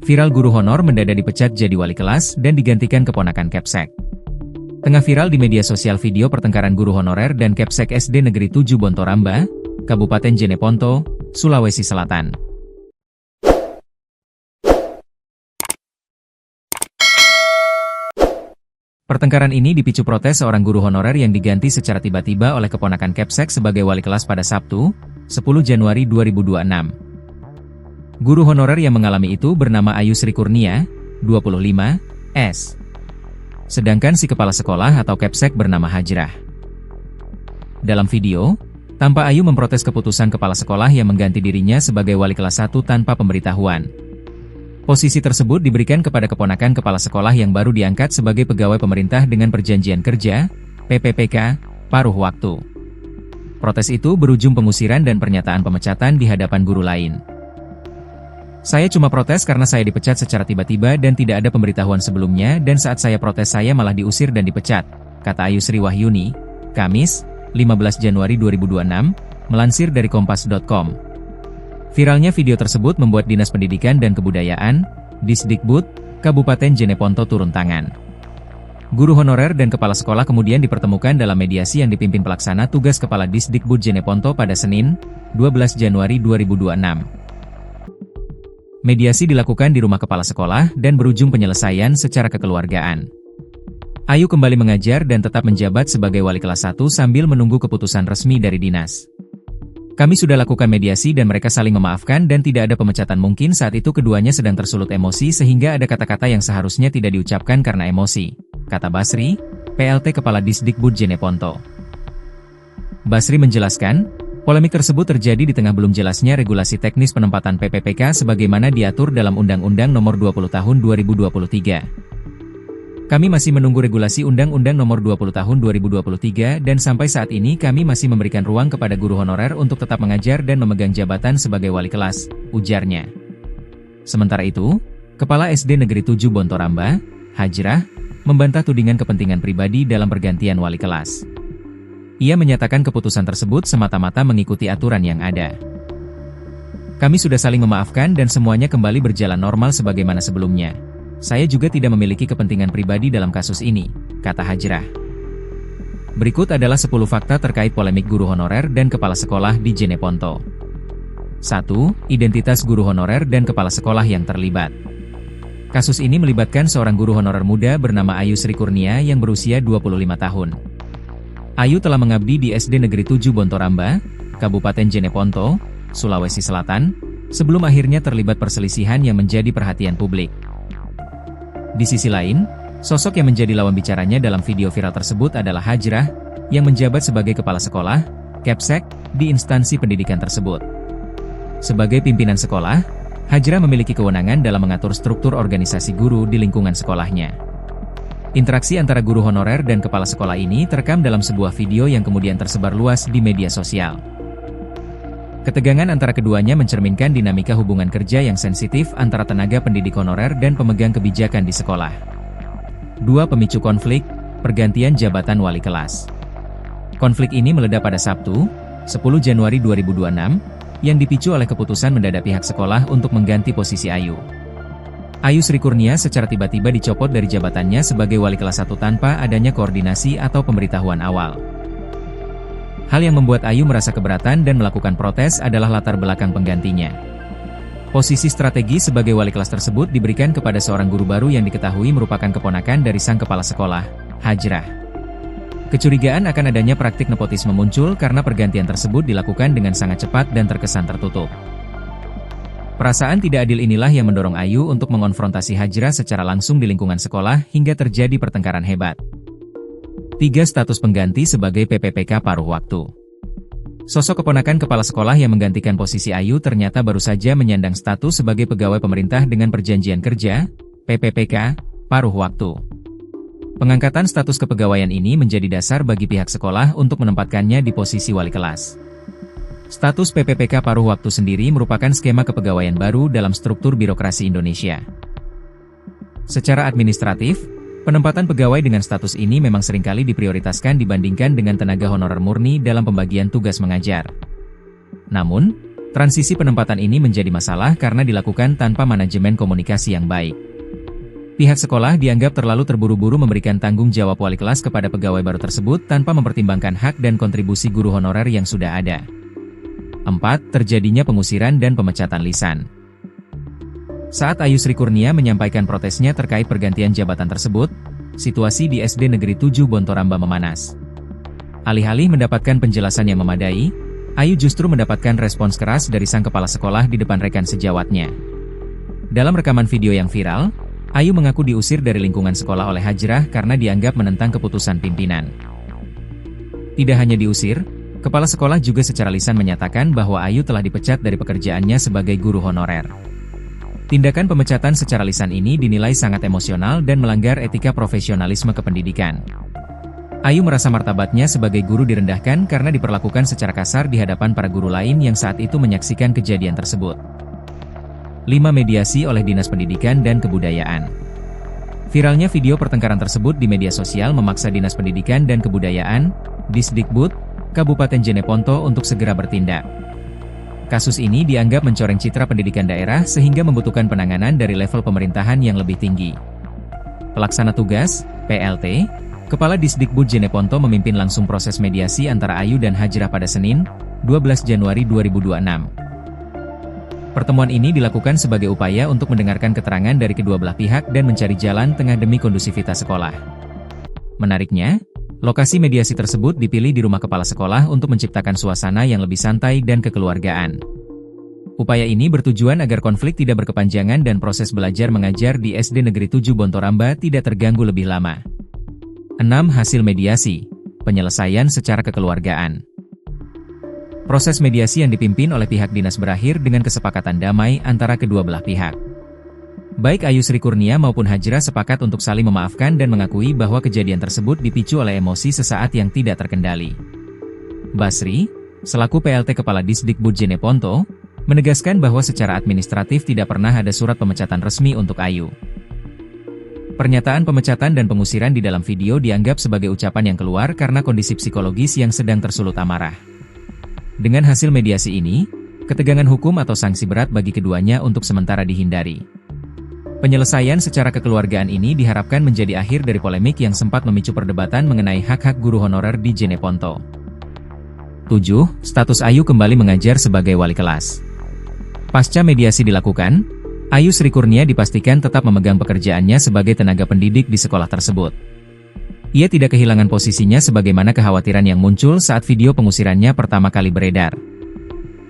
Viral guru honor mendadak dipecat jadi wali kelas dan digantikan keponakan Kepsek. Tengah viral di media sosial video pertengkaran guru honorer dan Kepsek SD Negeri 7 Bontoramba, Kabupaten Jeneponto, Sulawesi Selatan. Pertengkaran ini dipicu protes seorang guru honorer yang diganti secara tiba-tiba oleh keponakan Kepsek sebagai wali kelas pada Sabtu, 10 Januari 2026. Guru honorer yang mengalami itu bernama Ayu Sri Kurnia, 25, S. Sedangkan si kepala sekolah atau Kepsek bernama Hajrah. Dalam video, tampak Ayu memprotes keputusan kepala sekolah yang mengganti dirinya sebagai wali kelas 1 tanpa pemberitahuan. Posisi tersebut diberikan kepada keponakan kepala sekolah yang baru diangkat sebagai pegawai pemerintah dengan perjanjian kerja, PPPK, paruh waktu. Protes itu berujung pengusiran dan pernyataan pemecatan di hadapan guru lain. Saya cuma protes karena saya dipecat secara tiba-tiba dan tidak ada pemberitahuan sebelumnya dan saat saya protes saya malah diusir dan dipecat, kata Ayu Sri Wahyuni, Kamis, 15 Januari 2026, melansir dari kompas.com. Viralnya video tersebut membuat Dinas Pendidikan dan Kebudayaan, Disdikbud, Kabupaten Jeneponto turun tangan. Guru honorer dan kepala sekolah kemudian dipertemukan dalam mediasi yang dipimpin pelaksana tugas Kepala Disdikbud Jeneponto pada Senin, 12 Januari 2026. Mediasi dilakukan di rumah kepala sekolah dan berujung penyelesaian secara kekeluargaan. Ayu kembali mengajar dan tetap menjabat sebagai wali kelas 1 sambil menunggu keputusan resmi dari dinas. Kami sudah lakukan mediasi dan mereka saling memaafkan dan tidak ada pemecatan. Mungkin saat itu keduanya sedang tersulut emosi sehingga ada kata-kata yang seharusnya tidak diucapkan karena emosi, kata Basri, PLT Kepala Disdikbud Jeneponto. Basri menjelaskan, polemik tersebut terjadi di tengah belum jelasnya regulasi teknis penempatan PPPK sebagaimana diatur dalam Undang-Undang Nomor 20 Tahun 2023. Kami masih menunggu regulasi Undang-Undang Nomor 20 Tahun 2023 dan sampai saat ini kami masih memberikan ruang kepada guru honorer untuk tetap mengajar dan memegang jabatan sebagai wali kelas, ujarnya. Sementara itu, Kepala SD Negeri 7 Bontoramba, Hajrah, membantah tudingan kepentingan pribadi dalam pergantian wali kelas. Ia menyatakan keputusan tersebut semata-mata mengikuti aturan yang ada. Kami sudah saling memaafkan dan semuanya kembali berjalan normal sebagaimana sebelumnya. Saya juga tidak memiliki kepentingan pribadi dalam kasus ini, kata Hajrah. Berikut adalah 10 fakta terkait polemik guru honorer dan kepala sekolah di Jeneponto. 1. Identitas guru honorer dan kepala sekolah yang terlibat. Kasus ini melibatkan seorang guru honorer muda bernama Ayu Sri Kurnia yang berusia 25 tahun. Ayu telah mengabdi di SD Negeri 7 Bontoramba, Kabupaten Jeneponto, Sulawesi Selatan, sebelum akhirnya terlibat perselisihan yang menjadi perhatian publik. Di sisi lain, sosok yang menjadi lawan bicaranya dalam video viral tersebut adalah Hajrah, yang menjabat sebagai kepala sekolah, Kepsek, di instansi pendidikan tersebut. Sebagai pimpinan sekolah, Hajrah memiliki kewenangan dalam mengatur struktur organisasi guru di lingkungan sekolahnya. Interaksi antara guru honorer dan kepala sekolah ini terekam dalam sebuah video yang kemudian tersebar luas di media sosial. Ketegangan antara keduanya mencerminkan dinamika hubungan kerja yang sensitif antara tenaga pendidik honorer dan pemegang kebijakan di sekolah. 2. Pemicu konflik, pergantian jabatan wali kelas. Konflik ini meledak pada Sabtu, 10 Januari 2026, yang dipicu oleh keputusan mendadak pihak sekolah untuk mengganti posisi Ayu. Ayu Sri Kurnia secara tiba-tiba dicopot dari jabatannya sebagai wali kelas 1 tanpa adanya koordinasi atau pemberitahuan awal. Hal yang membuat Ayu merasa keberatan dan melakukan protes adalah latar belakang penggantinya. Posisi strategi sebagai wali kelas tersebut diberikan kepada seorang guru baru yang diketahui merupakan keponakan dari sang kepala sekolah, Hajrah. Kecurigaan akan adanya praktik nepotisme muncul karena pergantian tersebut dilakukan dengan sangat cepat dan terkesan tertutup. Perasaan tidak adil inilah yang mendorong Ayu untuk mengonfrontasi Hajrah secara langsung di lingkungan sekolah hingga terjadi pertengkaran hebat. 3. Status pengganti sebagai PPPK paruh waktu. Sosok keponakan kepala sekolah yang menggantikan posisi Ayu ternyata baru saja menyandang status sebagai pegawai pemerintah dengan perjanjian kerja, PPPK, paruh waktu. Pengangkatan status kepegawaian ini menjadi dasar bagi pihak sekolah untuk menempatkannya di posisi wali kelas. Status PPPK paruh waktu sendiri merupakan skema kepegawaian baru dalam struktur birokrasi Indonesia. Secara administratif, penempatan pegawai dengan status ini memang seringkali diprioritaskan dibandingkan dengan tenaga honorer murni dalam pembagian tugas mengajar. Namun, Transisi penempatan ini menjadi masalah karena dilakukan tanpa manajemen komunikasi yang baik. Pihak sekolah dianggap terlalu terburu-buru memberikan tanggung jawab wali kelas kepada pegawai baru tersebut tanpa mempertimbangkan hak dan kontribusi guru honorer yang sudah ada. 4. Terjadinya pengusiran dan pemecatan lisan. Saat Ayu Sri Kurnia menyampaikan protesnya terkait pergantian jabatan tersebut, situasi di SD Negeri 7 Bontoramba memanas. Alih-alih mendapatkan penjelasan yang memadai, Ayu justru mendapatkan respons keras dari sang kepala sekolah di depan rekan sejawatnya. Dalam rekaman video yang viral, Ayu mengaku diusir dari lingkungan sekolah oleh Hajrah karena dianggap menentang keputusan pimpinan. Tidak hanya diusir, kepala sekolah juga secara lisan menyatakan bahwa Ayu telah dipecat dari pekerjaannya sebagai guru honorer. Tindakan pemecatan secara lisan ini dinilai sangat emosional dan melanggar etika profesionalisme kependidikan. Ayu merasa martabatnya sebagai guru direndahkan karena diperlakukan secara kasar di hadapan para guru lain yang saat itu menyaksikan kejadian tersebut. 5. Mediasi oleh Dinas Pendidikan dan Kebudayaan. Viralnya video pertengkaran tersebut di media sosial memaksa Dinas Pendidikan dan Kebudayaan, Disdikbud, Kabupaten Jeneponto untuk segera bertindak. Kasus ini dianggap mencoreng citra pendidikan daerah sehingga membutuhkan penanganan dari level pemerintahan yang lebih tinggi. Pelaksana tugas, PLT, Kepala Disdikbud Jeneponto memimpin langsung proses mediasi antara Ayu dan Hajrah pada Senin, 12 Januari 2026. Pertemuan ini dilakukan sebagai upaya untuk mendengarkan keterangan dari kedua belah pihak dan mencari jalan tengah demi kondusivitas sekolah. Menariknya, lokasi mediasi tersebut dipilih di rumah kepala sekolah untuk menciptakan suasana yang lebih santai dan kekeluargaan. Upaya ini bertujuan agar konflik tidak berkepanjangan dan proses belajar mengajar di SD Negeri 7 Bontoramba tidak terganggu lebih lama. 6. Hasil mediasi, penyelesaian secara kekeluargaan. Proses mediasi yang dipimpin oleh pihak dinas berakhir dengan kesepakatan damai antara kedua belah pihak. Baik Ayu Sri Kurnia maupun Hajrah sepakat untuk saling memaafkan dan mengakui bahwa kejadian tersebut dipicu oleh emosi sesaat yang tidak terkendali. Basri, selaku PLT Kepala Disdikbud Jeneponto, menegaskan bahwa secara administratif tidak pernah ada surat pemecatan resmi untuk Ayu. Pernyataan pemecatan dan pengusiran di dalam video dianggap sebagai ucapan yang keluar karena kondisi psikologis yang sedang tersulut amarah. Dengan hasil mediasi ini, ketegangan hukum atau sanksi berat bagi keduanya untuk sementara dihindari. Penyelesaian secara kekeluargaan ini diharapkan menjadi akhir dari polemik yang sempat memicu perdebatan mengenai hak-hak guru honorer di Jeneponto. 7. Status Ayu kembali mengajar sebagai wali kelas. Pasca mediasi dilakukan, Ayu Sri Kurnia dipastikan tetap memegang pekerjaannya sebagai tenaga pendidik di sekolah tersebut. Ia tidak kehilangan posisinya sebagaimana kekhawatiran yang muncul saat video pengusirannya pertama kali beredar.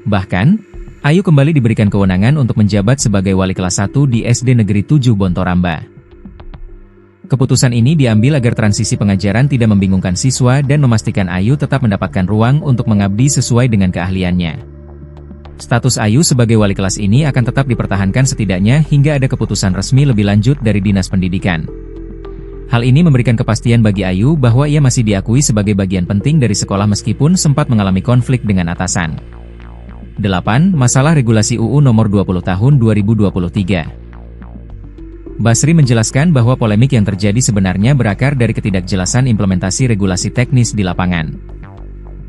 Bahkan, Ayu kembali diberikan kewenangan untuk menjabat sebagai wali kelas 1 di SD Negeri 7 Bontoramba. Keputusan ini diambil agar transisi pengajaran tidak membingungkan siswa dan memastikan Ayu tetap mendapatkan ruang untuk mengabdi sesuai dengan keahliannya. Status Ayu sebagai wali kelas ini akan tetap dipertahankan setidaknya hingga ada keputusan resmi lebih lanjut dari Dinas Pendidikan. Hal ini memberikan kepastian bagi Ayu bahwa ia masih diakui sebagai bagian penting dari sekolah meskipun sempat mengalami konflik dengan atasan. 8. Masalah regulasi UU Nomor 20 Tahun 2023. Basri menjelaskan bahwa polemik yang terjadi sebenarnya berakar dari ketidakjelasan implementasi regulasi teknis di lapangan.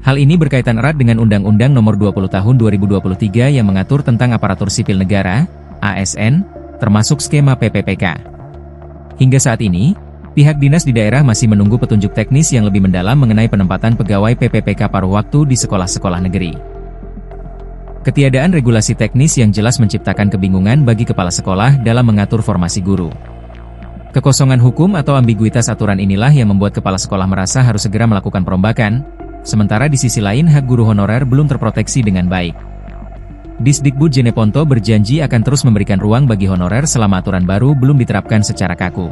Hal ini berkaitan erat dengan Undang-Undang Nomor 20 Tahun 2023 yang mengatur tentang aparatur sipil negara, ASN, termasuk skema PPPK. Hingga saat ini, pihak dinas di daerah masih menunggu petunjuk teknis yang lebih mendalam mengenai penempatan pegawai PPPK paruh waktu di sekolah-sekolah negeri. Ketiadaan regulasi teknis yang jelas menciptakan kebingungan bagi kepala sekolah dalam mengatur formasi guru. Kekosongan hukum atau ambiguitas aturan inilah yang membuat kepala sekolah merasa harus segera melakukan perombakan, sementara di sisi lain hak guru honorer belum terproteksi dengan baik. Disdikbud Jeneponto berjanji akan terus memberikan ruang bagi honorer selama aturan baru belum diterapkan secara kaku.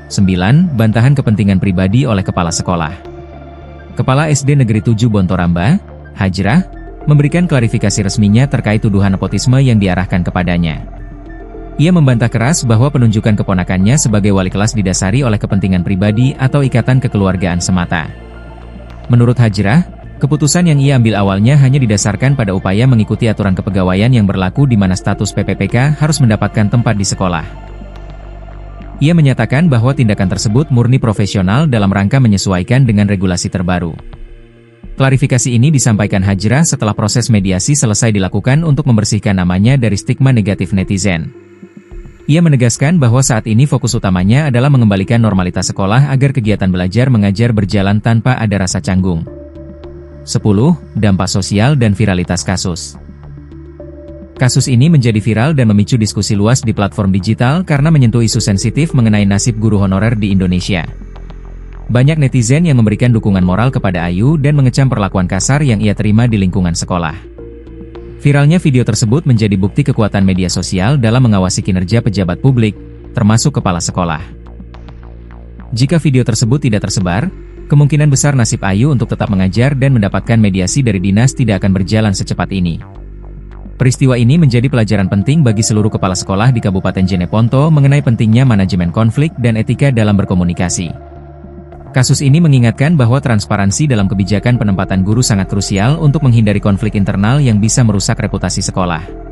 9. Bantahan kepentingan pribadi oleh kepala sekolah. Kepala SD Negeri 7 Bontoramba, Hajrah, memberikan klarifikasi resminya terkait tuduhan nepotisme yang diarahkan kepadanya. Ia membantah keras bahwa penunjukan keponakannya sebagai wali kelas didasari oleh kepentingan pribadi atau ikatan kekeluargaan semata. Menurut Hajrah, keputusan yang ia ambil awalnya hanya didasarkan pada upaya mengikuti aturan kepegawaian yang berlaku di mana status PPPK harus mendapatkan tempat di sekolah. Ia menyatakan bahwa tindakan tersebut murni profesional dalam rangka menyesuaikan dengan regulasi terbaru. Klarifikasi ini disampaikan Hajrah setelah proses mediasi selesai dilakukan untuk membersihkan namanya dari stigma negatif netizen. Ia menegaskan bahwa saat ini fokus utamanya adalah mengembalikan normalitas sekolah agar kegiatan belajar mengajar berjalan tanpa ada rasa canggung. 10. Dampak sosial dan viralitas kasus. Kasus ini menjadi viral dan memicu diskusi luas di platform digital karena menyentuh isu sensitif mengenai nasib guru honorer di Indonesia. Banyak netizen yang memberikan dukungan moral kepada Ayu dan mengecam perlakuan kasar yang ia terima di lingkungan sekolah. Viralnya video tersebut menjadi bukti kekuatan media sosial dalam mengawasi kinerja pejabat publik, termasuk kepala sekolah. Jika video tersebut tidak tersebar, kemungkinan besar nasib Ayu untuk tetap mengajar dan mendapatkan mediasi dari dinas tidak akan berjalan secepat ini. Peristiwa ini menjadi pelajaran penting bagi seluruh kepala sekolah di Kabupaten Jeneponto mengenai pentingnya manajemen konflik dan etika dalam berkomunikasi. Kasus ini mengingatkan bahwa transparansi dalam kebijakan penempatan guru sangat krusial untuk menghindari konflik internal yang bisa merusak reputasi sekolah.